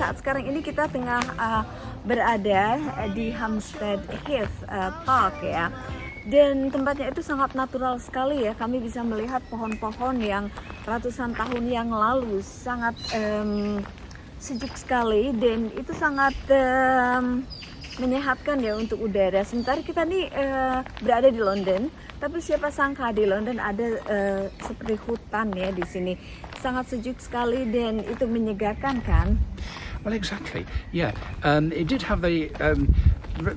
saat sekarang ini kita tengah berada di Hampstead Heath Park ya. Dan tempatnya itu sangat natural sekali ya. Kami bisa melihat pohon-pohon yang ratusan tahun yang lalu, sangat sejuk sekali dan itu sangat menyehatkan ya untuk udara. Sementara kita nih berada di London, tapi siapa sangka di London ada seperti hutan ya di sini. Sangat sejuk sekali dan itu menyegarkan kan? Well, exactly. Yeah, it did have the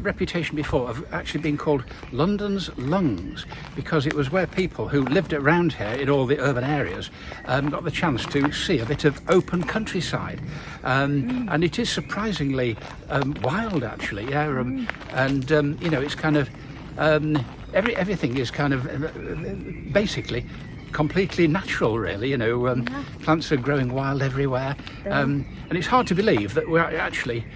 reputation before of actually being called London's lungs, because it was where people who lived around here in all the urban areas got the chance to see a bit of open countryside, and it is surprisingly wild actually. Yeah, and you know, it's kind of everything is kind of basically completely natural, really. You know, plants are growing wild everywhere, and it's hard to believe that we're actually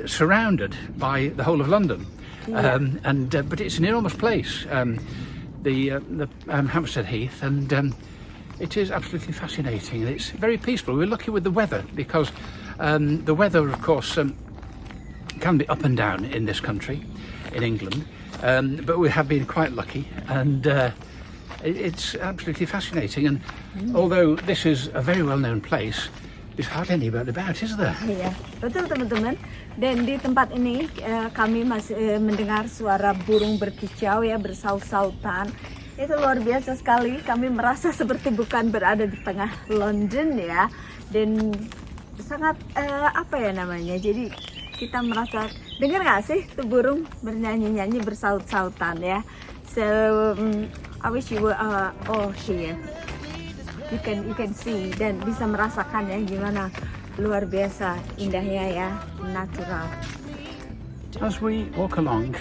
surrounded by the whole of London. But it's an enormous place, the Hampstead Heath, and it is absolutely fascinating. It's very peaceful. We're lucky with the weather, because the weather, of course, can be up and down in this country, in England, but we have been quite lucky, and it's absolutely fascinating. And although this is a very well-known place, there's hardly anybody about, is there? Iya, betul teman-teman. Dan di tempat ini kami masih mendengar suara burung berkicau ya, bersaut-sautan. Itu luar biasa sekali. Kami merasa seperti bukan berada di tengah London ya. Dan sangat apa ya namanya? Jadi kita merasa, dengar nggak sih tuh burung bernyanyi-nyanyi bersaut-sautan ya. So I wish you were all here. You can see dan bisa merasakan ya gimana luar biasa indahnya ya, natural. As we walk along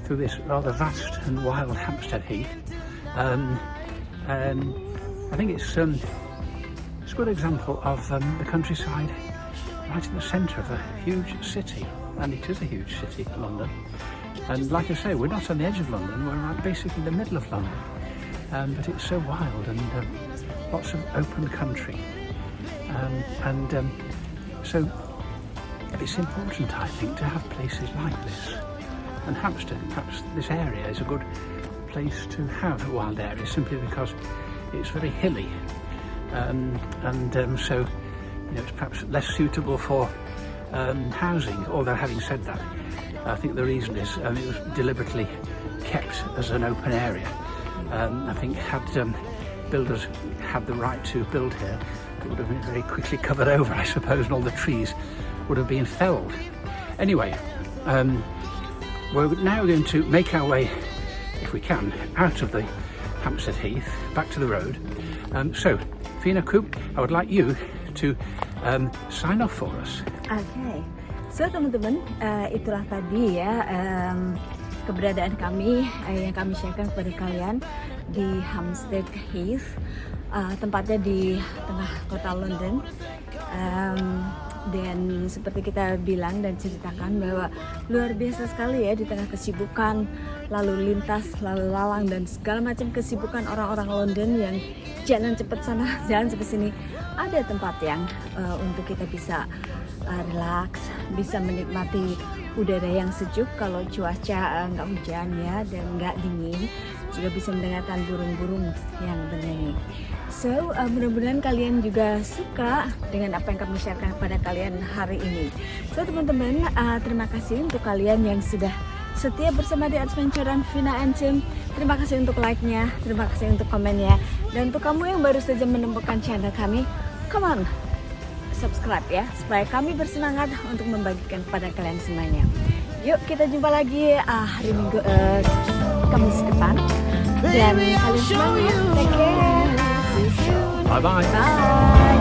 through this rather vast and wild Hampstead Heath, I think it's a good example of the countryside right in the centre of a huge city, and it is a huge city, London. And like I say, we're not on the edge of London, we're right basically in the middle of London. But it's so wild and lots of open country, so it's important, I think, to have places like this. And Hampstead, perhaps this area, is a good place to have a wild area, simply because it's very hilly, so you know, it's perhaps less suitable for housing. Although having said that, I think the reason is it was deliberately kept as an open area. I think had builders had the right to build here, it would have been very quickly covered over, I suppose, and all the trees would have been felled. Anyway, we're now going to make our way, if we can, out of the Hampstead Heath, back to the road. So, Fiona Coop, I would like you to sign off for us. Okay. So teman-teman, itulah tadi ya keberadaan kami yang kami sharekan kepada kalian di Hampstead Heath, tempatnya di tengah kota London. Dan seperti kita bilang dan ceritakan bahwa luar biasa sekali ya, di tengah kesibukan lalu lintas, lalu lalang dan segala macam kesibukan orang-orang London yang jangan cepet sana, jangan cepet sini, ada tempat yang untuk kita bisa relax, bisa menikmati udara yang sejuk kalau cuaca nggak hujan ya dan nggak dingin, juga bisa mendengarkan burung-burung yang bernyanyi. So mudah-mudahan kalian juga suka dengan apa yang kami sharekan kepada kalian hari ini. So teman-teman, terima kasih untuk kalian yang sudah setia bersama di Adventure dan Vina and Tim. Terima kasih untuk like-nya, terima kasih untuk komennya, dan untuk kamu yang baru saja menemukan channel kami, come on, subscribe ya, supaya kami bersemangat untuk membagikan kepada kalian semuanya. Yuk kita jumpa lagi hari Minggu, Kamis depan, dan kalian semuanya take care, see you soon, Bye bye. bye.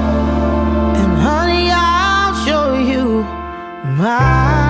And honey, I'll show you my